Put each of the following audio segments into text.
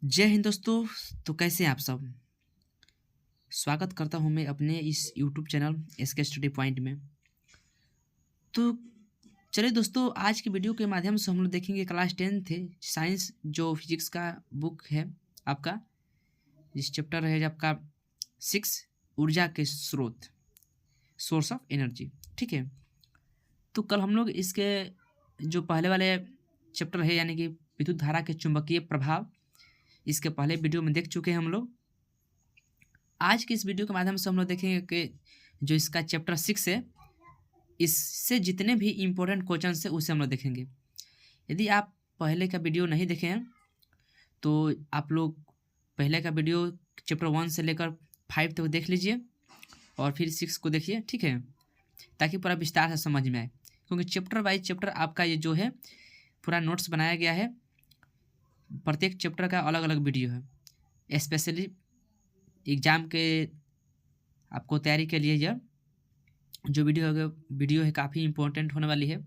जय हिंद दोस्तों। तो कैसे हैं आप सब। स्वागत करता हूं मैं अपने इस YouTube channel SK study point में। तो चलिए दोस्तों, आज की वीडियो के माध्यम से हम लोग देखेंगे क्लास 10th है साइंस जो फिजिक्स का बुक है आपका, जिस चैप्टर है आपका 6 ऊर्जा के स्रोत, सोर्स ऑफ एनर्जी। ठीक है, तो कल हम लोग इसके जो पहले वाले चैप्टर है यानी कि विद्युत धारा के चुंबकीय प्रभाव, इसके पहले वीडियो में देख चुके हैं हम लोग। आज के इस वीडियो के माध्यम से हम लोग देखेंगे कि जो इसका चैप्टर 6 है, इससे जितने भी इम्पोर्टेंट क्वेश्चन है उसे हम लोग देखेंगे। यदि आप पहले का वीडियो नहीं देखे हैं तो आप लोग पहले का वीडियो चैप्टर 1 से लेकर 5 तक देख लीजिए और फिर 6 को देखिए। ठीक है, ताकि पूरा विस्तार से समझ में आए, क्योंकि चैप्टर वाइज चैप्टर आपका ये जो है पूरा नोट्स बनाया गया है। प्रत्येक चैप्टर का अलग अलग वीडियो है, स्पेशली एग्ज़ाम के आपको तैयारी के लिए यह जो वीडियो है काफ़ी इम्पोर्टेंट होने वाली है।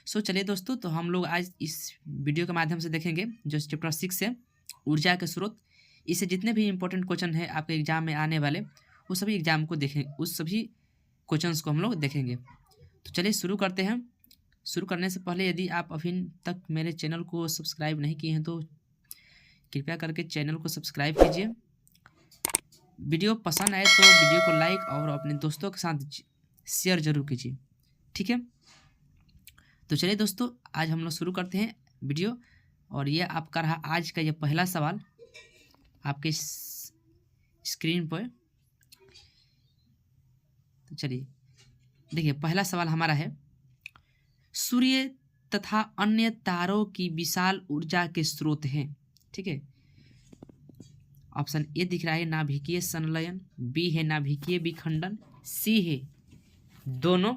सो चलिए दोस्तों, तो हम लोग आज इस वीडियो के माध्यम से देखेंगे जो चैप्टर 6 है ऊर्जा के स्रोत। इससे जितने भी इम्पोर्टेंट क्वेश्चन है आपके एग्जाम में आने वाले, वो सभी एग्जाम को देखें, उस सभी क्वेश्चंस को हम लोग देखेंगे। तो चलिए शुरू करते हैं। शुरू करने से पहले यदि आप अभी तक मेरे चैनल को सब्सक्राइब नहीं किए हैं तो कृपया करके चैनल को सब्सक्राइब कीजिए। वीडियो पसंद आए तो वीडियो को लाइक और अपने दोस्तों के साथ शेयर जरूर कीजिए। ठीक है, तो चलिए दोस्तों, आज हम लोग शुरू करते हैं वीडियो। और ये आपका रहा आज का ये पहला सवाल आपके स्क्रीन पर। तो चलिए देखिए, पहला सवाल हमारा है, सूर्य तथा अन्य तारों की विशाल ऊर्जा के स्रोत हैं। ठीक है, ऑप्शन ए दिख रहा है नाभिकीय संलयन, बी है नाभिकीय विखंडन, सी है दोनों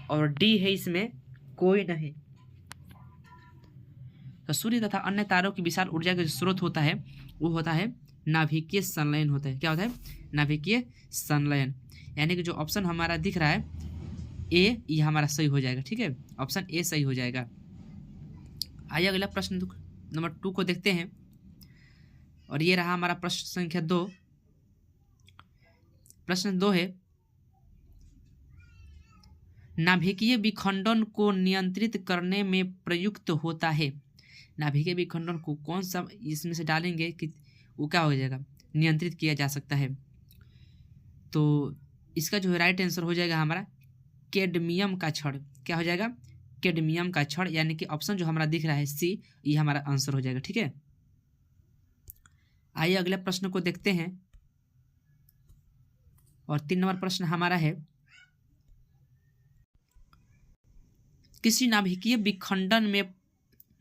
और डी है इसमें कोई नहीं। तो सूर्य तथा अन्य तारों की विशाल ऊर्जा का जो स्रोत होता है वो होता है नाभिकीय संलयन होता है। क्या होता है? नाभिकीय संलयन। यानी कि जो ऑप्शन हमारा दिख रहा है ए, ये हमारा सही हो जाएगा। ठीक है, ऑप्शन ए सही हो जाएगा। आइए अगला प्रश्न नंबर 2 को देखते हैं। और ये रहा हमारा प्रश्न संख्या 2। प्रश्न 2 है, नाभिकीय विखंडन को नियंत्रित करने में प्रयुक्त होता है। नाभिकीय विखंडन को कौन सा इसमें से डालेंगे कि वो क्या हो जाएगा, नियंत्रित किया जा सकता है। तो इसका जो है राइट आंसर हो जाएगा हमारा कैडमियम का छड़। क्या हो जाएगा? कैडमियम का छड़, यानी कि ऑप्शन जो हमारा दिख रहा है सी, ये हमारा आंसर हो जाएगा। ठीक है, आइए अगले प्रश्न को देखते हैं। और 3 नंबर प्रश्न हमारा है, किसी नाभिकीय विखंडन में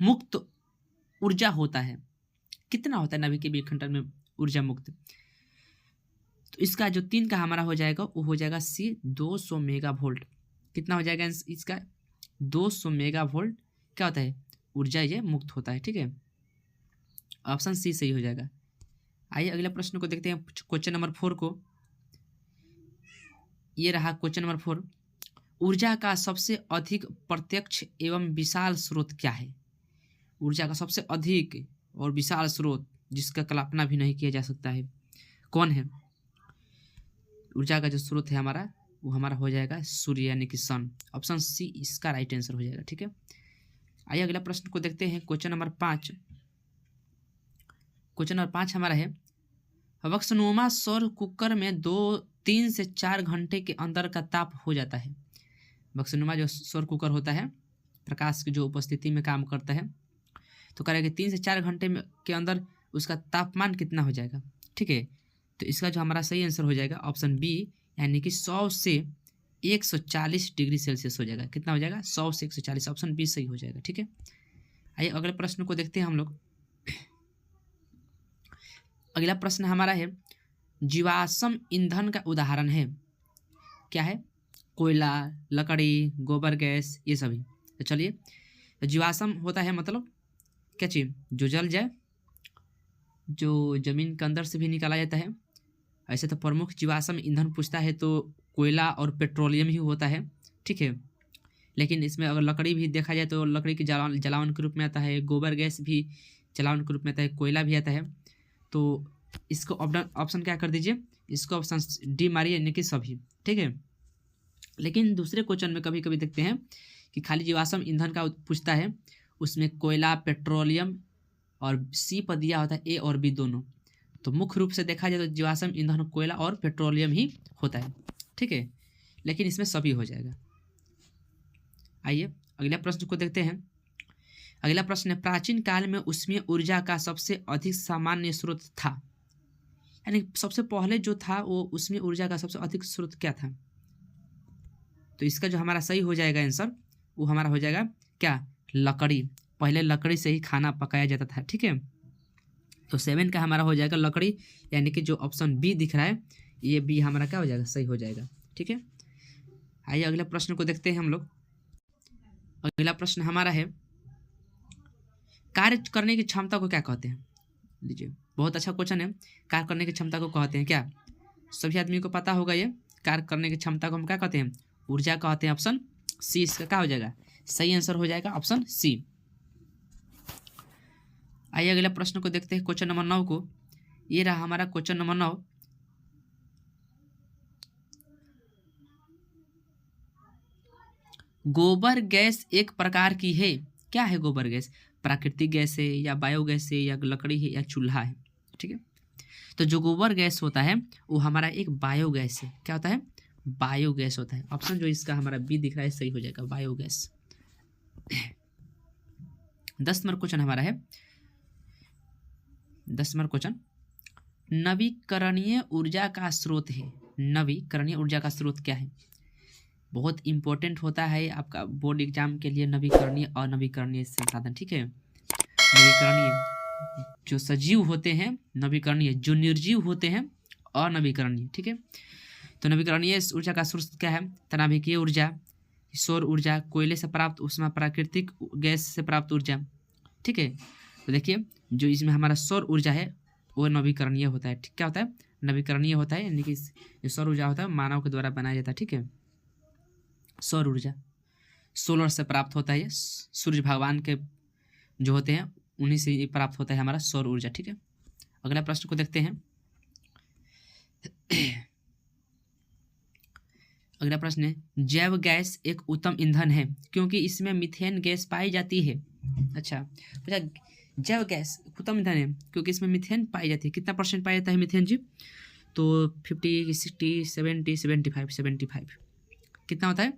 मुक्त ऊर्जा होता है। कितना होता है नाभिकीय विखंडन में ऊर्जा मुक्त? तो इसका जो 3 का हमारा हो जाएगा वो हो जाएगा सी, 200 मेगा वोल्ट। कितना हो जाएगा इसका? 200 मेगा वोल्ट क्या होता है? ऊर्जा ये मुक्त होता है। ठीक है, ऑप्शन सी सही हो जाएगा। आइए अगले प्रश्न को देखते हैं, क्वेश्चन नंबर 4 को। ये रहा क्वेश्चन नंबर 4, ऊर्जा का सबसे अधिक प्रत्यक्ष एवं विशाल स्रोत क्या है? ऊर्जा का सबसे अधिक और विशाल स्रोत जिसका कल्पना भी नहीं किया जा सकता है, कौन है? ऊर्जा का जो स्रोत है हमारा वो हमारा हो जाएगा सूर्य, यानी कि सन। ऑप्शन सी इसका राइट आंसर हो जाएगा। ठीक है, आइए अगला प्रश्न को देखते हैं, क्वेश्चन नंबर 5। क्वेश्चन नंबर 5 हमारा है, वक्सनुमा सौर कुकर में 3 से 4 घंटे के अंदर का ताप हो जाता है। वक्सनुमा जो सौर कुकर होता है, प्रकाश की जो उपस्थिति में काम करता है, तो करेंगे 3 से 4 घंटे में के अंदर उसका तापमान कितना हो जाएगा। ठीक है, तो इसका जो हमारा सही आंसर हो जाएगा ऑप्शन बी, यानी कि 100 से 140 डिग्री सेल्सियस हो जाएगा। कितना हो जाएगा? 100 से 140। ऑप्शन बी सही हो जाएगा। ठीक है, आइए अगले प्रश्न को देखते हैं हम लोग। अगला प्रश्न हमारा है, जीवाश्म ईंधन का उदाहरण है। क्या है? कोयला, लकड़ी, गोबर गैस, ये सभी। तो चलिए, जीवाश्म होता है मतलब क्या चीज़? जो जल जाए, जो जमीन के अंदर से भी निकाला जाता है। ऐसे तो प्रमुख जीवाश्म ईंधन पूछता है तो कोयला और पेट्रोलियम ही होता है। ठीक है, लेकिन इसमें अगर लकड़ी भी देखा जाए तो लकड़ी के जलावन के रूप में आता है। गोबर गैस भी जलावन के रूप में आता है, कोयला भी आता है। तो इसको ऑप्शन क्या कर दीजिए, इसको ऑप्शन डी मारिए, यानी कि सभी। ठीक है, लेकिन दूसरे क्वेश्चन में कभी कभी देखते हैं कि खाली जीवाश्म ईंधन का पूछता है, उसमें कोयला, पेट्रोलियम और सी पर दिया होता है ए और बी दोनों। तो मुख्य रूप से देखा जाए तो जीवाश्म ईंधन कोयला और पेट्रोलियम ही होता है। ठीक है, लेकिन इसमें सभी हो जाएगा। आइए अगला प्रश्न को देखते हैं। अगला प्रश्न है, प्राचीन काल में ऊष्मीय ऊर्जा का सबसे अधिक सामान्य स्रोत था, यानी सबसे पहले जो था वो ऊष्मीय ऊर्जा का सबसे अधिक स्रोत क्या था? तो इसका जो हमारा सही हो जाएगा आंसर, वो हमारा हो जाएगा क्या, लकड़ी। पहले लकड़ी से ही खाना पकाया जाता था। ठीक है, तो 7 का हमारा हो जाएगा लकड़ी, यानी कि जो ऑप्शन बी दिख रहा है ये बी हमारा क्या हो जाएगा, सही हो जाएगा। ठीक है, आइए अगले प्रश्न को देखते हैं हम लोग। अगला प्रश्न हमारा है, कार्य करने की क्षमता को क्या कहते हैं? लीजिए, बहुत अच्छा क्वेश्चन है। कार्य करने की क्षमता को कहते हैं क्या? सभी आदमी को पता होगा ये। कार्य करने की क्षमता को हम क्या कहते हैं? ऊर्जा कहते हैं। ऑप्शन सी इसका क्या हो जाएगा, सही आंसर हो जाएगा ऑप्शन सी। आइए अगले प्रश्न को देखते हैं, क्वेश्चन नंबर 9 को। ये रहा हमारा क्वेश्चन नंबर 9। गोबर गैस एक प्रकार की है। क्या है गोबर गैस? प्राकृतिक गैस है या बायोगैस है या लकड़ी है या चूल्हा है? ठीक है, तो जो गोबर गैस होता है वो हमारा एक बायोगैस है। क्या होता है? बायोगैस होता है। ऑप्शन जो इसका हमारा बी दिख रहा है सही हो जाएगा, बायोगैस। 10 नंबर क्वेश्चन हमारा है। 10 नंबर क्वेश्चन, नवीकरणीय ऊर्जा का स्रोत है। नवीकरणीय ऊर्जा का स्रोत क्या है? बहुत इंपॉर्टेंट होता है आपका बोर्ड एग्जाम के लिए, नवीकरणीय और नवीकरणीय संसाधन। ठीक है, नवीकरणीय जो सजीव होते हैं, नवीकरणीय जो निर्जीव होते हैं, अनवीकरणीय। ठीक है, तो नवीकरणीय ऊर्जा का स्रोत क्या है? तनाभिकीय ऊर्जा, सौर ऊर्जा, कोयले से प्राप्त ऊष्मा, प्राकृतिक गैस से प्राप्त ऊर्जा। ठीक है, तो देखिए जो इसमें हमारा सौर ऊर्जा है वो नवीकरणीय होता है। ठीक, क्या होता है? नवीकरणीय होता है, यानी कि जो सौर ऊर्जा होता है मानव के द्वारा बनाया जाता है। ठीक है, सौर ऊर्जा सोलर से प्राप्त होता है, ये सूर्य भगवान के जो होते हैं उन्हीं से ये प्राप्त होता है हमारा सौर ऊर्जा। ठीक है, अगला प्रश्न को देखते हैं। अगला प्रश्न है, जैव गैस एक उत्तम ईंधन है क्योंकि इसमें मीथेन गैस पाई जाती है। अच्छा, जैव गैस उत्तम ईंधन है क्योंकि इसमें मीथेन पाई जाती है। कितना परसेंट पाया जाता है मीथेन जी? तो 50, 60, 70, 75 कितना होता है?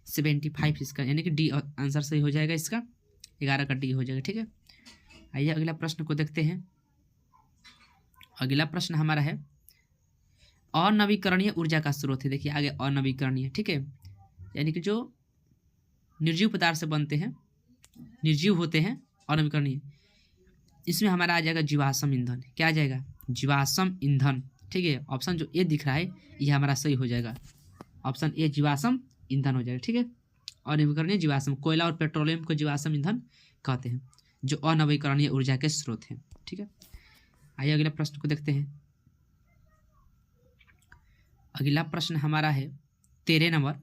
75 इसका, यानी कि डी आंसर सही हो जाएगा इसका। 11 का डी हो जाएगा। ठीक है, आइए अगला प्रश्न को देखते हैं। अगला प्रश्न हमारा है, अनवीकरणीय ऊर्जा का स्रोत है। देखिए आगे अनवीकरणीय। ठीक है, यानी कि जो निर्जीव पदार्थ से बनते हैं, निर्जीव होते हैं, अनवीकरणीय। इसमें हमारा आ जाएगा जीवाश्म ईंधन। क्या आ जाएगा? जीवाश्म ईंधन। ठीक है, ऑप्शन जो ए दिख रहा है ये हमारा सही हो जाएगा, ऑप्शन ए जीवाश्म ईंधन हो जाएगा। ठीक है, अनवीकरणीय जीवाश्म, कोयला और पेट्रोलियम को जीवाश्म ईंधन कहते हैं, जो अनवीकरणीय ऊर्जा के स्रोत हैं। ठीक है, आइए अगले प्रश्न को देखते हैं। अगला प्रश्न हमारा है 13 नंबर,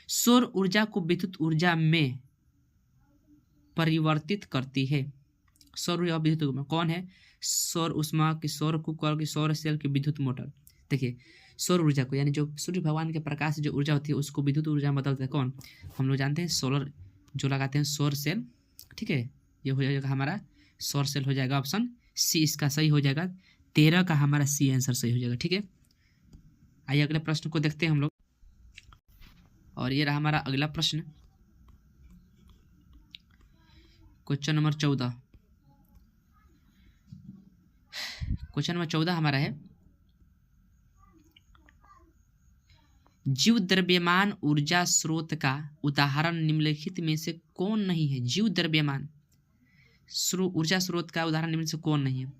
सौर ऊर्जा को विद्युत ऊर्जा में परिवर्तित करती है। सौर ऊर्जा विद्युत ऊर्जा कौन है? सौर ऊष्मा की, सौर कुकर की, सौर सेल की, विद्युत मोटर। देखिए सौर ऊर्जा को, यानी जो सूर्य भगवान के प्रकाश से जो ऊर्जा होती है उसको विद्युत ऊर्जा में बदलता है कौन? हम लोग जानते हैं सोलर जो लगाते हैं, सौर सेल। ठीक है, ये हो जाएगा हमारा सौर सेल हो जाएगा, ऑप्शन सी इसका सही हो जाएगा। 13 का हमारा सी आंसर सही हो जाएगा। ठीक है, आइए अगले प्रश्न को देखते हैं हम लोग। और ये रहा हमारा अगला प्रश्न, क्वेश्चन नंबर 14। क्वेश्चन नंबर 14 हमारा है, जीव द्रव्यमान ऊर्जा स्रोत का उदाहरण निम्नलिखित में से कौन नहीं है? जीव द्रव्यमान ऊर्जा स्रोत का उदाहरण निम्न से कौन नहीं है?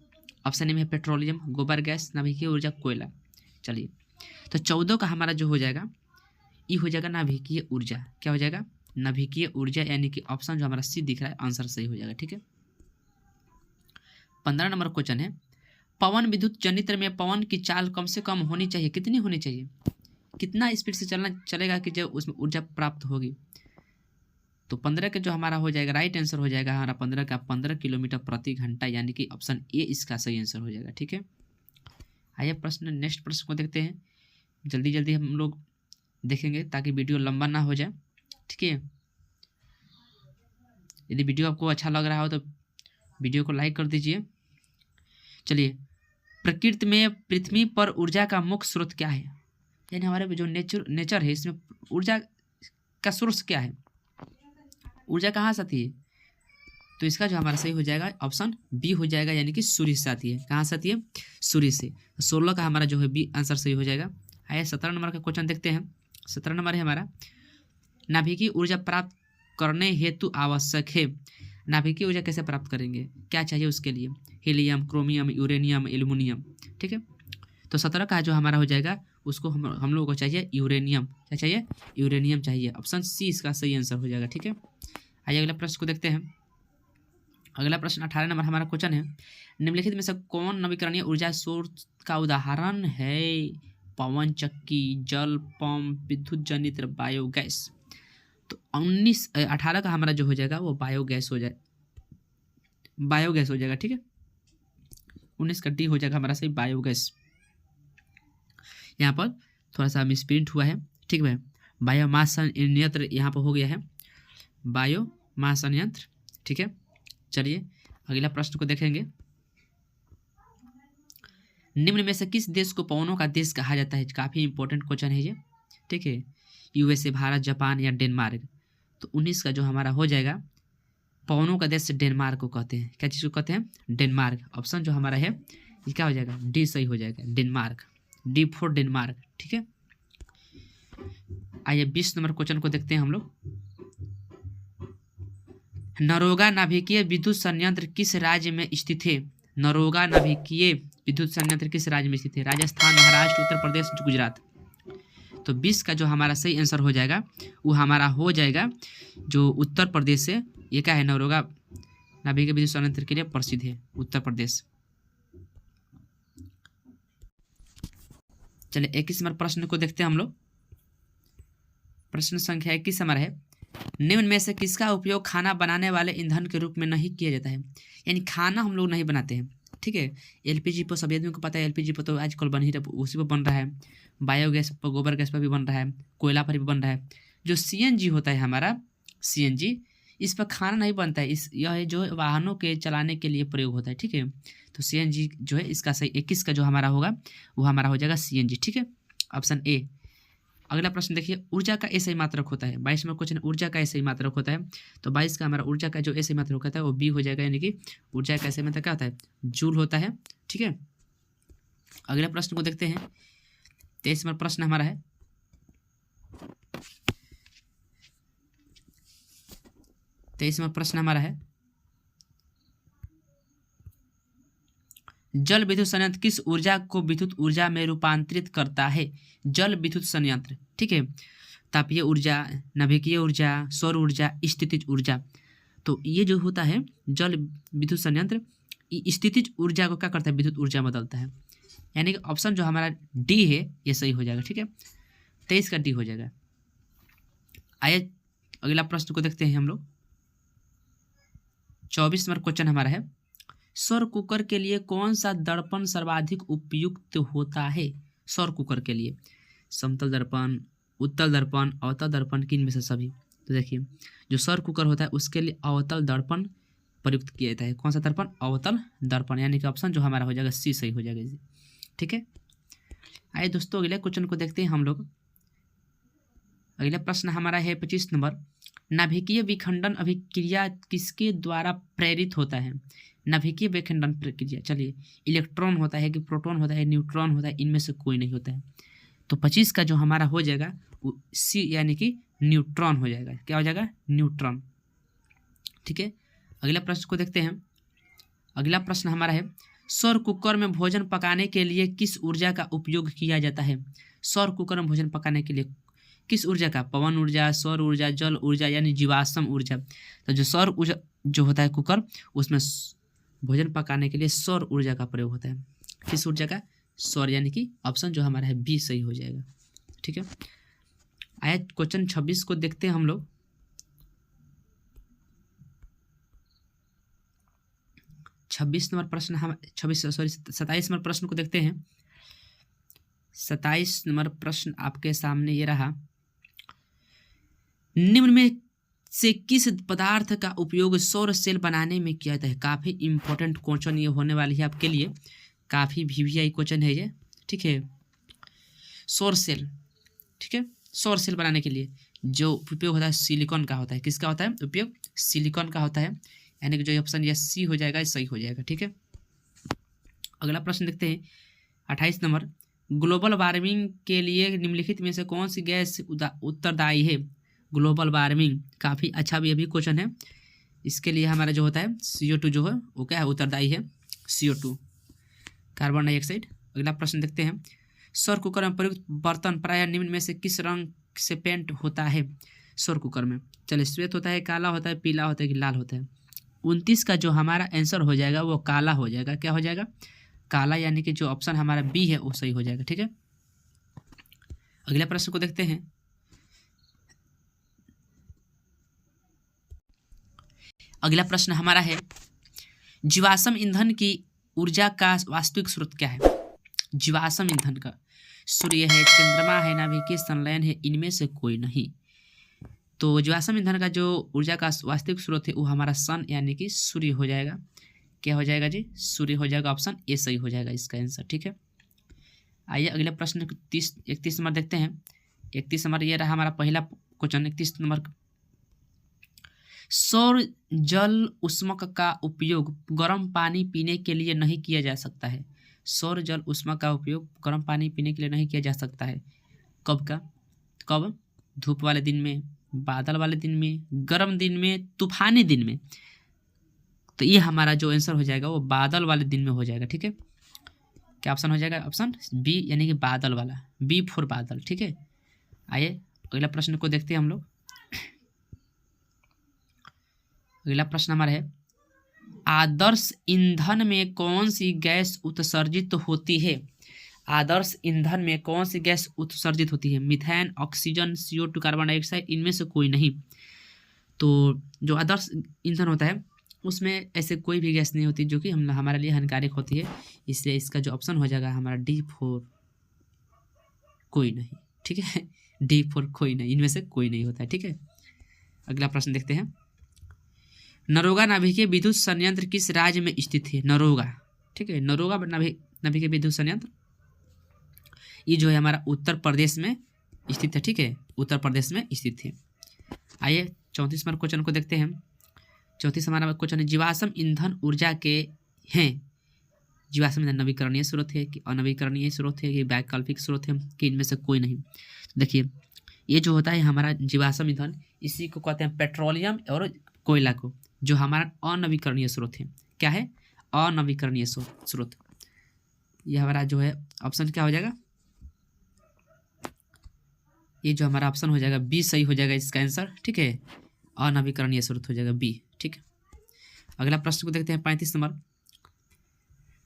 ऑप्शन ए में है पेट्रोलियम, गोबर गैस, नाभिकीय ऊर्जा, कोयला। चलिए, तो 14 का हमारा जो हो जाएगा ये हो जाएगा नाभिकीय ऊर्जा। क्या हो जाएगा? नाभिकीय ऊर्जा, यानी कि ऑप्शन जो हमारा सी दिख रहा है आंसर सही हो जाएगा। ठीक है, 15 नंबर क्वेश्चन है, पवन विद्युत जनित्र में पवन की चाल कम से कम होनी चाहिए। कितनी होनी चाहिए? कितना स्पीड से चलेगा कि जब उसमें ऊर्जा प्राप्त होगी? तो 15 का जो हमारा हो जाएगा राइट आंसर हो जाएगा हमारा 15 का 15 किलोमीटर प्रति घंटा, यानी कि ऑप्शन ए इसका सही आंसर हो जाएगा। ठीक है, आइए प्रश्न नेक्स्ट प्रश्न को देखते हैं। जल्दी जल्दी हम लोग देखेंगे ताकि वीडियो लंबा ना हो जाए। ठीक है, यदि वीडियो आपको अच्छा लग रहा हो तो वीडियो को लाइक कर दीजिए। चलिए, प्रकृति में पृथ्वी पर ऊर्जा का मुख्य स्रोत क्या है, यानी हमारे जो नेचर है इसमें ऊर्जा का सोर्स क्या है, ऊर्जा कहाँ से आती है? तो इसका जो हमारा सही हो जाएगा ऑप्शन बी हो जाएगा, यानी कि सूर्य से आती है। कहाँ से आती है? सूर्य से। 16 का हमारा जो है बी आंसर सही हो जाएगा। आइए 17 नंबर का क्वेश्चन देखते हैं। 17 नंबर है हमारा, नाभिकीय ऊर्जा प्राप्त करने हेतु आवश्यक है। नाभिकीय ऊर्जा कैसे प्राप्त करेंगे, क्या चाहिए उसके लिए? Helium, chromium, uranium, aluminium. ठीक है, तो 17 का जो हमारा हो जाएगा उसको हम लोगों को चाहिए यूरेनियम। क्या चाहिए? यूरेनियम चाहिए। ऑप्शन सी इसका सही आंसर हो जाएगा। ठीक है, आइए अगला प्रश्न को देखते हैं। अगला प्रश्न 18 नंबर हमारा क्वेश्चन है, निम्नलिखित में से कौन नवीकरणीय ऊर्जा स्रोत का उदाहरण है? पवन चक्की, जल पंप, विद्युत जनित, बायोगैस। तो 18 का हमारा जो हो जाएगा वो बायोगैस हो जाएगा। ठीक है, 19 का डी हो जाएगा हमारा सही, बायोगैस। यहाँ पर थोड़ा सा मिसप्रिंट हुआ है। ठीक है, बायोमास संयंत्र यहाँ पर हो गया है बायोमास संयंत्र। ठीक है, चलिए अगला प्रश्न को देखेंगे। निम्न में से किस देश को पवनों का देश कहा जाता है? काफी इंपॉर्टेंट क्वेश्चन है ये। ठीक है, यूएसए, भारत, जापान या डेनमार्क। तो 19 का जो हमारा हो जाएगा पवनों का देश डेनमार्क को कहते हैं। क्या चीज को कहते हैं? डेनमार्क। ऑप्शन जो हमारा है ये क्या हो जाएगा? डी सही हो जाएगा, डेनमार्क। D for Denmark. ठीक है, आइए 20 नंबर क्वेश्चन को देखते हैं हम लोग। नरोगा नाभिकीय विद्युत संयंत्र किस राज्य में स्थित है? नरोगा नाभिकीय विद्युत संयंत्र किस राज्य में स्थित है? राजस्थान, महाराष्ट्र, उत्तर प्रदेश, गुजरात। तो 20 का जो हमारा सही आंसर हो जाएगा वो हमारा हो जाएगा जो उत्तर प्रदेश से। ये क्या है? नरोगा नाभिकीय विद्युत संयंत्र के लिए प्रसिद्ध है उत्तर प्रदेश। चलिए 21 नंबर प्रश्न को देखते हैं हम लोग। प्रश्न संख्या 21 हमारा है, निम्न में से किसका उपयोग खाना बनाने वाले ईंधन के रूप में नहीं किया जाता है? यानी खाना हम लोग नहीं बनाते हैं। ठीक है, एलपीजी पर सभी आदमी को पता है, एलपीजी पर तो आजकल बन ही रहा, उसी पर बन रहा है। बायोगैस पर, गोबर गैस पर भी बन रहा है, कोयला पर भी बन रहा है। जो सीएनजी होता है हमारा, सीएनजी, इस पर खाना नहीं बनता है। यह जो वाहनों के चलाने के लिए प्रयोग होता है। ठीक है, तो सीएनजी जो है इसका सही 21 का जो हमारा होगा वो हमारा हो जाएगा सीएनजी। ठीक है, ऑप्शन ए। अगला प्रश्न देखिए, ऊर्जा का ए सही मात्रक होता है। 22 में क्वेश्चन ऊर्जा का ए सही मात्रक होता है। तो 22 का हमारा ऊर्जा का जो ए सही मात्रक होता है वो बी हो जाएगा, यानी कि ऊर्जा का ए सही मात्रक क्या होता है? जूल होता है। ठीक है, अगले प्रश्न को देखते हैं। 23 नंबर प्रश्न हमारा है, जल विद्युत संयंत्र किस ऊर्जा को विद्युत ऊर्जा में रूपांतरित करता है? जल विद्युत संयंत्र। ठीक है, तापीय ऊर्जा, नाभिकीय ऊर्जा, सौर ऊर्जा, स्थितिज ऊर्जा। तो ये जो होता है जल विद्युत संयंत्र, स्थितिज ऊर्जा को क्या करता है? विद्युत ऊर्जा बदलता है। यानी कि ऑप्शन जो हमारा डी है ये सही हो जाएगा। ठीक है, 23 का डी हो जाएगा। आइए अगला प्रश्न को देखते हैं हम लोग। 24 नंबर क्वेश्चन हमारा है, सौर कुकर के लिए कौन सा दर्पण सर्वाधिक उपयुक्त होता है? सौर कुकर के लिए समतल दर्पण, उत्तल दर्पण, अवतल दर्पण, किन में से सभी? तो देखिए जो सौर कुकर होता है उसके लिए अवतल दर्पण प्रयुक्त किया जाता है। कौन सा दर्पण? अवतल दर्पण, यानी कि ऑप्शन जो हमारा हो जाएगा सी सही हो जाएगा। ठीक है, आइए दोस्तों अगले क्वेश्चन को देखते हैं हम लोग। अगला प्रश्न हमारा है 25 नंबर, नाभिकीय विखंडन अभिक्रिया किसके द्वारा प्रेरित होता है? नाभिकीय विखंडन प्रक्रिया, चलिए इलेक्ट्रॉन होता है कि प्रोटॉन होता है, न्यूट्रॉन होता है, इनमें से कोई नहीं होता है। तो 25 का जो हमारा हो जाएगा वो सी, यानी कि न्यूट्रॉन हो जाएगा। क्या हो जाएगा? न्यूट्रॉन। ठीक है, अगला प्रश्न को देखते हैं। अगला प्रश्न हमारा है, सौर कुकर में भोजन पकाने के लिए किस ऊर्जा का उपयोग किया जाता है? सौर कुकर में भोजन पकाने के लिए किस ऊर्जा का? पवन ऊर्जा, सौर ऊर्जा, जल ऊर्जा, यानी जीवाश्म ऊर्जा। तो जो सौर ऊर्जा जो होता है कुकर, उसमें भोजन पकाने के लिए सौर ऊर्जा का प्रयोग होता है। किस ऊर्जा का? सौर, यानी कि ऑप्शन जो हमारा है बी सही हो जाएगा। ठीक है, आइए क्वेश्चन 26 को देखते हैं हम लोग। 26 नंबर प्रश्न हम 27 नंबर प्रश्न को देखते हैं। 27 नंबर प्रश्न आपके सामने ये रहा, निम्न में से किस पदार्थ का उपयोग सौर सेल बनाने में किया जाता है। काफ़ी इंपॉर्टेंट क्वेश्चन ये होने वाली है आपके लिए, काफ़ी VVI क्वेश्चन है ये, ठीक है। सौर सेल, ठीक है, सौर सेल बनाने के लिए जो उपयोग होता है सिलिकॉन का होता है। किसका होता है उपयोग? सिलिकॉन का होता है, यानी कि जो ऑप्शन ये सी हो जाएगा, सही हो जाएगा, ठीक है। अगला प्रश्न देखते हैं 28 नंबर, ग्लोबल वार्मिंग के लिए निम्नलिखित में से कौन सी गैस उत्तरदायी है। ग्लोबल वार्मिंग काफ़ी अच्छा भी अभी क्वेश्चन है, इसके लिए हमारा जो होता है CO2 जो है वो क्या है, उत्तरदायी है CO2, कार्बन डाइऑक्साइड। अगला प्रश्न देखते हैं, सौर कुकर में प्रयुक्त बर्तन प्रायः निम्न में से किस रंग से पेंट होता है। सौर कुकर में चलिए श्वेत होता है, काला होता है, पीला होता है कि लाल होता है। 29 का जो हमारा आंसर हो जाएगा वो काला हो जाएगा। क्या हो जाएगा? काला, यानी कि जो ऑप्शन हमारा बी है वो सही हो जाएगा, ठीक है। अगले प्रश्न को देखते हैं, अगला प्रश्न हमारा है, जीवाश्म ईंधन की ऊर्जा का वास्तविक स्रोत क्या है। जीवाश्म ईंधन का सूर्य है, चंद्रमा है, नाभिकीय संलयन है, इनमें से कोई नहीं। तो जीवाश्म ईंधन का जो ऊर्जा का वास्तविक स्रोत है वो हमारा सन यानी कि सूर्य हो जाएगा। क्या हो जाएगा जी? सूर्य हो जाएगा, ऑप्शन ए सही हो जाएगा इसका आंसर, ठीक है। आइए अगले प्रश्न 31 नंबर देखते हैं। 31 नंबर ये रहा हमारा पहला क्वेश्चन। 31 नंबर, सौर जल उष्मक का उपयोग गर्म पानी पीने के लिए नहीं किया जा सकता है। सौर जल उष्मक का उपयोग गर्म पानी पीने के लिए नहीं किया जा सकता है। कब? धूप वाले दिन में, बादल वाले दिन में, गर्म दिन में, तूफानी दिन में। तो ये हमारा जो आंसर हो जाएगा वो बादल वाले दिन में हो जाएगा, ठीक है। क्या ऑप्शन हो जाएगा? ऑप्शन बी यानी कि बादल वाला, बी फॉर बादल, ठीक है। आइए अगला प्रश्न को देखते हैं हम लोग। अगला प्रश्न हमारा है, आदर्श ईंधन में कौन सी गैस उत्सर्जित होती है। आदर्श ईंधन में कौन सी गैस उत्सर्जित होती है। Methane, oxygen, CO2, carbon dioxide, इनमें से कोई नहीं। तो जो आदर्श ईंधन होता है उसमें ऐसे कोई भी गैस नहीं होती जो कि हमारे लिए हानिकारक होती है, इसलिए इसका जो ऑप्शन हो जाएगा हमारा डी फॉर कोई नहीं, ठीक है। डी फॉर कोई नहीं, इनमें से कोई नहीं होता है, ठीक है। अगला प्रश्न देखते हैं, नरोगा नाभिकीय विद्युत संयंत्र किस राज्य में स्थित है। नरोगा, ठीक है, नरोगा नाभिकीय विद्युत संयंत्र ये जो है हमारा उत्तर प्रदेश में स्थित है, ठीक है, उत्तर प्रदेश में स्थित है। आइए 34 नंबर क्वेश्चन को देखते हैं। 34 हमारा क्वेश्चन है, जीवाश्म ईंधन ऊर्जा के हैं। जीवाश्म ईंधन नवीकरणीय स्रोत है कि अनवीकरणीय स्रोत है कि वैकल्पिक स्रोत है कि इनमें से कोई नहीं। देखिए ये जो होता है हमारा जीवाश्म ईंधन, इसी को कहते हैं पेट्रोलियम और कोयला को, जो हमारा अनवीकरणीय स्रोत है। क्या है? अनवीकरणीय स्रोत। यह हमारा जो है ऑप्शन क्या हो जाएगा? ये जो हमारा ऑप्शन हो जाएगा बी सही हो जाएगा इसका आंसर, ठीक है। अनवीकरणीय स्रोत हो जाएगा बी, ठीक है। अगला प्रश्न को देखते हैं 35 नंबर।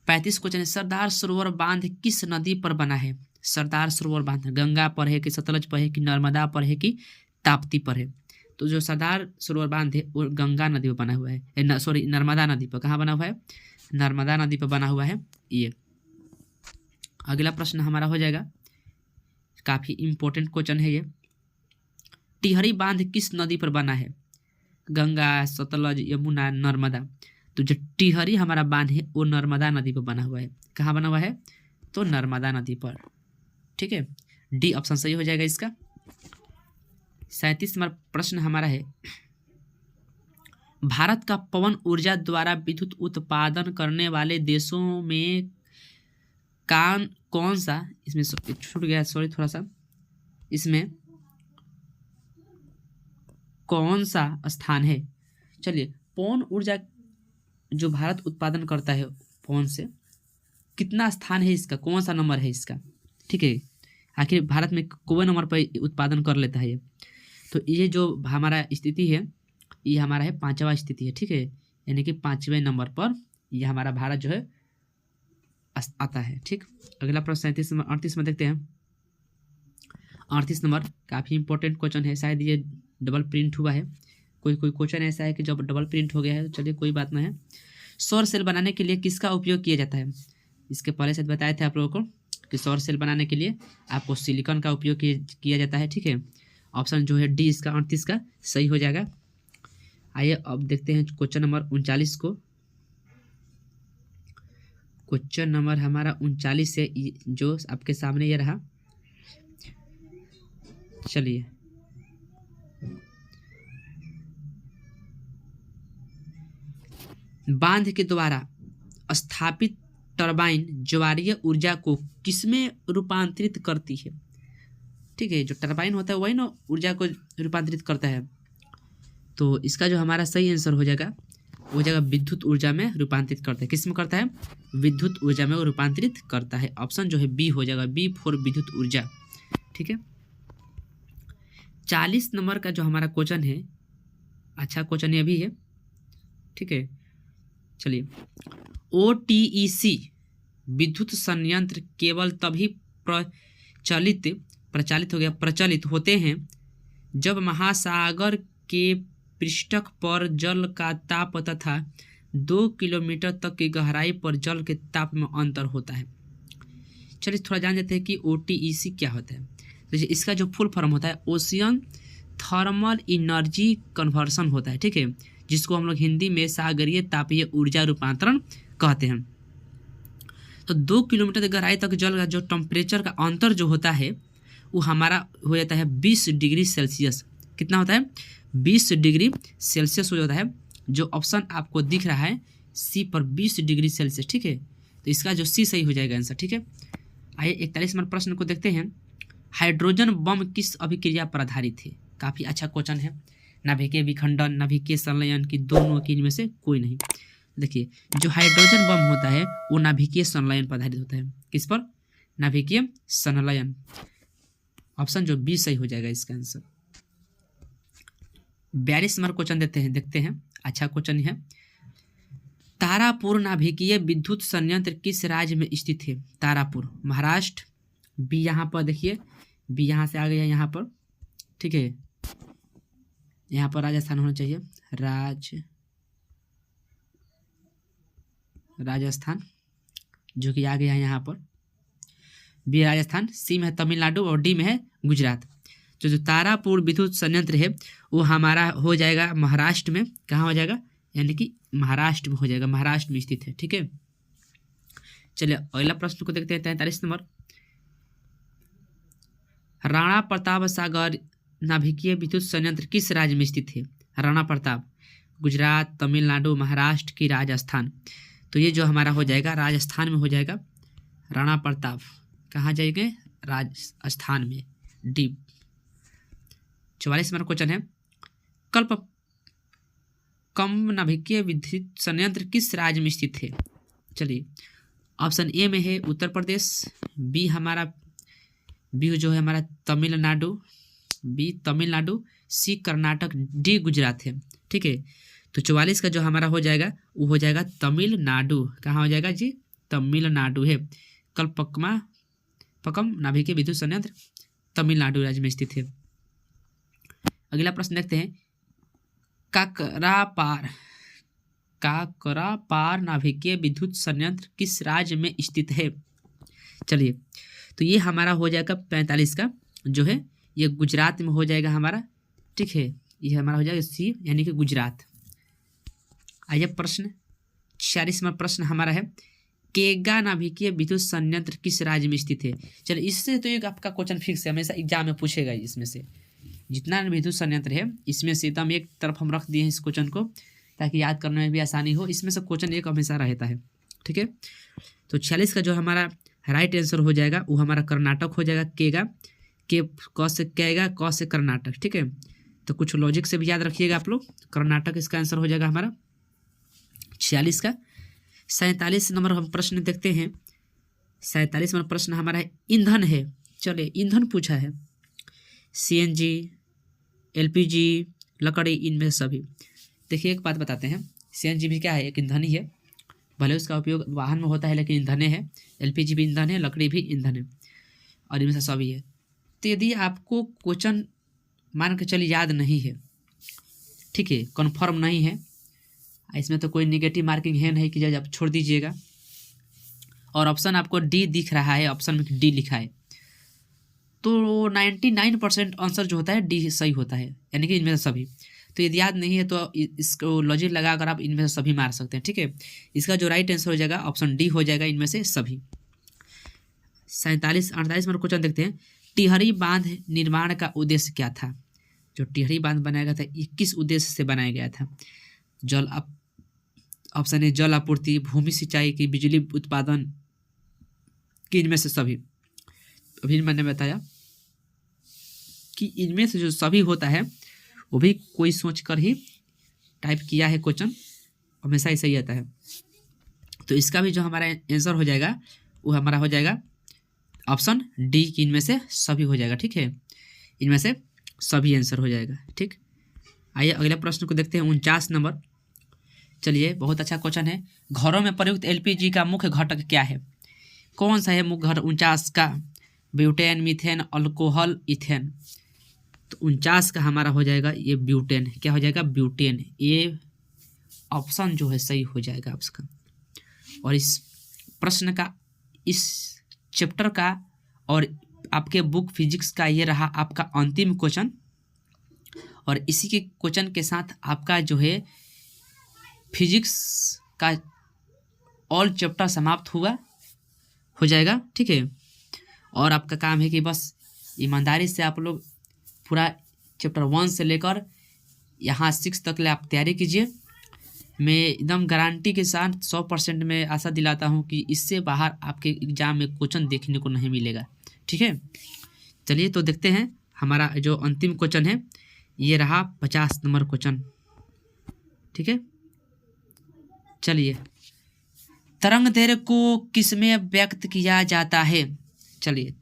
35 क्वेश्चन है, सरदार सरोवर बांध किस नदी पर बना है। सरदार सरोवर बांध गंगा पर है कि सतलज पर है कि नर्मदा पर है कि ताप्ती पर है। तो जो सरदार सरोवर बांध है वो गंगा नदी पर बना हुआ है, नर्मदा नदी पर। कहाँ बना हुआ है? नर्मदा नदी पर बना हुआ है ये। अगला प्रश्न हमारा हो जाएगा, काफ़ी इंपॉर्टेंट क्वेश्चन है ये, टिहरी बांध किस नदी पर बना है। गंगा, सतलज, यमुना, नर्मदा। तो जो टिहरी हमारा बांध है वो नर्मदा नदी पर बना हुआ है। कहाँ बना हुआ है? तो नर्मदा नदी पर, ठीक है। डी ऑप्शन सही हो जाएगा इसका। 37 नंबर प्रश्न हमारा है, भारत का पवन ऊर्जा द्वारा विद्युत उत्पादन करने वाले देशों में कौन सा, इसमें छूट गया सॉरी थोड़ा सा, इसमें कौन सा स्थान है। चलिए पवन ऊर्जा जो भारत उत्पादन करता है पवन से, कितना स्थान है इसका, कौन सा नंबर है इसका, ठीक है। आखिर भारत में कौन नंबर पर उत्पादन कर लेता है ये। तो ये जो हमारा स्थिति है ये हमारा है 5वां स्थिति है, ठीक है, यानी कि 5वें नंबर पर ये हमारा भारत जो है आता है, ठीक। अगला प्रश्न 38 में देखते हैं। 38 नंबर काफ़ी इंपॉर्टेंट क्वेश्चन है, शायद ये डबल प्रिंट हुआ है। कोई क्वेश्चन ऐसा है कि जब डबल प्रिंट हो गया है, तो चलिए कोई बात नहीं है। सौर सेल बनाने के लिए किसका उपयोग किया जाता है? इसके पहले से बताए थे आप लोगों को कि सौर सेल बनाने के लिए आपको सिलिकॉन का उपयोग किया जाता है। ठीक है, ऑप्शन जो है डी इसका 38 का सही हो जाएगा। आइए अब देखते हैं क्वेश्चन नंबर 39 को। क्वेश्चन नंबर हमारा 39 है जो आपके सामने ये रहा। चलिए, बांध के द्वारा स्थापित टरबाइन ज्वारीय ऊर्जा को किसमें रूपांतरित करती है? ठीक है, जो टरबाइन होता है वही ना ऊर्जा को रूपांतरित करता है। तो इसका जो हमारा सही आंसर हो जाएगा वो जगह विद्युत ऊर्जा में रूपांतरित करता है। किस में करता है? विद्युत ऊर्जा में वो रूपांतरित करता है। ऑप्शन जो है बी हो जाएगा, बी फॉर विद्युत ऊर्जा। ठीक है, 40 नंबर का जो हमारा क्वेश्चन है, अच्छा क्वेश्चन ये भी है। ठीक है, चलिए, OTEC विद्युत संयंत्र केवल तभी प्रचलित होते हैं जब महासागर के पृष्ठ पर जल का ताप तथा 2 किलोमीटर तक की गहराई पर जल के ताप में अंतर होता है। चलिए थोड़ा जान लेते हैं कि OTEC क्या होता है। तो इसका जो फुल फॉर्म होता है ओशियन थर्मल एनर्जी कन्वर्सन होता है। ठीक है, जिसको हम लोग हिंदी में सागरीय तापीय ऊर्जा रूपांतरण कहते हैं। तो 2 किलोमीटर गहराई तक जल का जो टेम्परेचर का अंतर जो होता है वो हमारा हो जाता है 20 डिग्री सेल्सियस। कितना होता है? 20 डिग्री सेल्सियस हो जाता है। जो ऑप्शन आपको दिख रहा है सी पर 20 डिग्री सेल्सियस। ठीक है, तो इसका जो सी सही हो जाएगा आंसर। ठीक है, आइए 41 नंबर प्रश्न को देखते हैं। हाइड्रोजन बम किस अभिक्रिया पर आधारित है? काफ़ी अच्छा क्वेश्चन है। नाभिकीय विखंडन, नाभिकीय संलयन की दोनों की इनमें से कोई नहीं। देखिए, जो हाइड्रोजन बम होता है वो नाभिकीय संलयन पर आधारित होता है। किस पर? नाभिकीय संलयन। ऑप्शन जो बी सही हो जाएगा इसका आंसर। 42 नंबर क्वेश्चन देखते हैं। अच्छा क्वेश्चन है। तारापुर नाभिकीय विद्युत संयंत्र किस राज्य में स्थित है? तारापुर महाराष्ट्र। बी यहाँ पर देखिए, बी यहाँ से आ गया यहाँ पर। ठीक है, यहाँ पर राजस्थान होना चाहिए। राजस्थान जो कि आ गया यहाँ पर। बी राजस्थान, सी में है तमिलनाडु और डी में है गुजरात। जो तारापुर विद्युत संयंत्र है वो हमारा हो जाएगा महाराष्ट्र में। कहाँ हो जाएगा? यानी कि महाराष्ट्र में हो जाएगा, महाराष्ट्र में स्थित है। ठीक है, चलिए अगला प्रश्न को देखते हैं। 43 नंबर, राणा प्रताप सागर नाभिकीय विद्युत संयंत्र किस राज्य में स्थित है? राणा प्रताप गुजरात, तमिलनाडु, महाराष्ट्र की राजस्थान। तो ये जो हमारा हो जाएगा राजस्थान में हो जाएगा। राणा प्रताप कहाँ जाएंगे? राजस्थान में, डी। 44 नंबर क्वेश्चन है। कम नाभिकीय विद्युत संयंत्र किस राज्य में स्थित है? चलिए, ऑप्शन ए में है उत्तर प्रदेश, बी हमारा बी जो है हमारा तमिलनाडु, बी तमिलनाडु, सी कर्नाटक, डी गुजरात है। ठीक है, तो 44 का जो हमारा हो जाएगा वो हो जाएगा तमिलनाडु। कहाँ हो जाएगा जी? तमिलनाडु है। कल्पक्कम नाभिकीय विद्युत संयंत्र तमिलनाडु राज्य में स्थित है। अगला प्रश्न देखते हैं। काकरापार नाभिकीय विद्युत संयंत्र किस राज्य में स्थित है? चलिए, तो ये हमारा हो जाएगा 45 का जो है ये गुजरात में हो जाएगा हमारा। ठीक है, ये हमारा हो जाएगा सी यानी कि गुजरात। आइए प्रश्न 46वां प्रश्न हमारा है। केगा नाभिकीय विद्युत संयंत्र किस राज्य में स्थित है? चलिए, इससे तो एक आपका क्वेश्चन फिक्स है, हमेशा एग्जाम में पूछेगा। इसमें से जितना विद्युत संयंत्र है इसमें से एकदम एक तरफ हम रख दिए हैं इस क्वेश्चन को ताकि याद करने में भी आसानी हो। इसमें से क्वेश्चन एक हमेशा रहता है। ठीक है, तो 46 का जो हमारा राइट आंसर हो जाएगा वो हमारा कर्नाटक हो जाएगा। केगा के क से केगा, क से कर्नाटक। ठीक है, तो कुछ लॉजिक से भी याद रखिएगा आप लोग। कर्नाटक इसका आंसर हो जाएगा हमारा 46 का। 47 नंबर हम प्रश्न देखते हैं। 47 नंबर प्रश्न हमारा है ईंधन है। चलिए, ईंधन पूछा है। CNG, LPG, लकड़ी, इनमें सभी। देखिए एक बात बताते हैं, CNG भी क्या है? एक ईंधन ही है। भले उसका उपयोग वाहन में होता है लेकिन ईंधन है। LPG भी ईंधन है, लकड़ी भी ईंधन है और इनमें से सभी है। तो यदि आपको क्वेश्चन मान के चलिए याद नहीं है, ठीक है, कन्फर्म नहीं है, इसमें तो कोई नेगेटिव मार्किंग है नहीं कि जज आप छोड़ दीजिएगा। और ऑप्शन आपको डी दिख रहा है, ऑप्शन में डी लिखा है, तो 99% आंसर जो होता है डी सही होता है, यानी कि इनमें से सभी। तो यदि याद नहीं है तो इसको लॉजिक लगाकर आप इनमें से सभी मार सकते हैं, ठीक है। इसका जो राइट आंसर हो जाएगा ऑप्शन डी हो जाएगा, इनमें से सभी। 47-48 नंबर क्वेश्चन देखते हैं। टिहरी बांध निर्माण का उद्देश्य क्या था? जो टिहरी बांध बनाया गया था ये किस उद्देश्य से बनाया गया था? ऑप्शन ए जल आपूर्ति, भूमि सिंचाई की, बिजली उत्पादन की, इनमें से सभी। अभी मैंने बताया कि इनमें से जो सभी होता है वो भी कोई सोचकर ही टाइप किया है क्वेश्चन, हमेशा ही सही आता है। तो इसका भी जो हमारा आंसर हो जाएगा वो हमारा हो जाएगा ऑप्शन डी की, इनमें से सभी हो जाएगा, ठीक है। इनमें से सभी आंसर हो जाएगा, ठीक। आइए अगले प्रश्न को देखते हैं, 49 नंबर। चलिए, बहुत अच्छा क्वेश्चन है। घरों में प्रयुक्त एलपीजी का मुख्य घटक क्या है? कौन सा है मुख्य घटक 49 का? Butane, methane, alcohol, ethane. तो 49 का हमारा हो जाएगा ये ब्यूटेन। क्या हो जाएगा? ब्यूटेन। ये ऑप्शन जो है सही हो जाएगा आपका। और इस प्रश्न का, इस चैप्टर का और आपके बुक फिजिक्स का ये रहा आपका अंतिम क्वेश्चन। और इसी के क्वेश्चन के साथ आपका जो है फिजिक्स का ऑल चैप्टर समाप्त हो जाएगा, ठीक है। और आपका काम है कि बस ईमानदारी से आप लोग पूरा चैप्टर 1 से लेकर यहाँ 6 तक ले आप तैयारी कीजिए। मैं एकदम गारंटी के साथ 100% में आशा दिलाता हूँ कि इससे बाहर आपके एग्जाम में क्वेश्चन देखने को नहीं मिलेगा, ठीक है। चलिए तो देखते हैं हमारा जो अंतिम क्वेश्चन है, ये रहा 50 नंबर क्वेश्चन, ठीक है। चलिए, तरंग दैर्घ्य को किसमें व्यक्त किया जाता है? चलिए,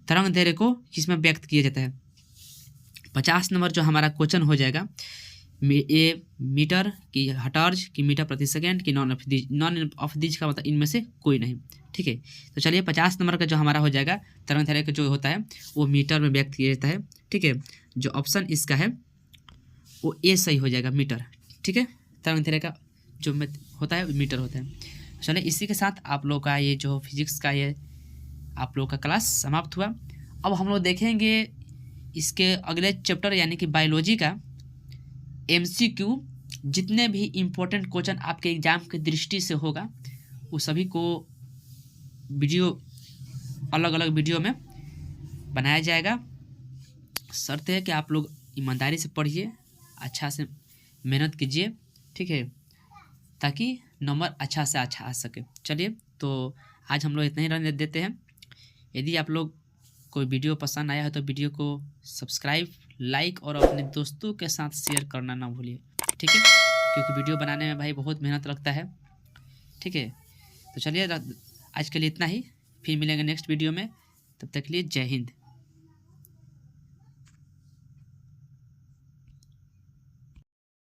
तरंग दैर्घ्य को किसमें व्यक्त किया जाता है? 50 नंबर जो हमारा क्वेश्चन हो जाएगा, ए मीटर की, हर्ट्ज की, मीटर प्रति सेकेंड की, नॉन ऑफ दीज का मतलब इनमें से कोई नहीं, ठीक है। तो चलिए 50 नंबर का जो हमारा हो जाएगा तरंग दैर्घ्य जो होता है वो मीटर में व्यक्त किया जाता है, ठीक है। जो ऑप्शन इसका है वो ए सही हो जाएगा, मीटर, ठीक है। तरंग दैर्घ्य का जो होता है मीटर होता है। चलिए, इसी के साथ आप लोग का ये जो फिजिक्स का ये आप लोग का क्लास समाप्त हुआ। अब हम लोग देखेंगे इसके अगले चैप्टर यानी कि बायोलॉजी का MCQ। जितने भी इम्पोर्टेंट क्वेश्चन आपके एग्जाम की दृष्टि से होगा वो सभी को वीडियो, अलग अलग वीडियो में बनाया जाएगा। शर्त है कि आप लोग ईमानदारी से पढ़िए, अच्छा से मेहनत कीजिए, ठीक है, ताकि नंबर अच्छा से अच्छा आ सके। चलिए, तो आज हम लोग इतना ही रहने देते हैं। यदि आप लोग कोई वीडियो पसंद आया है तो वीडियो को सब्सक्राइब, लाइक और अपने दोस्तों के साथ शेयर करना ना भूलिए, ठीक है, क्योंकि वीडियो बनाने में भाई बहुत मेहनत लगता है, ठीक है। तो चलिए, आज के लिए इतना ही, फिर मिलेंगे नेक्स्ट वीडियो में। तब तक के लिए जय हिंद।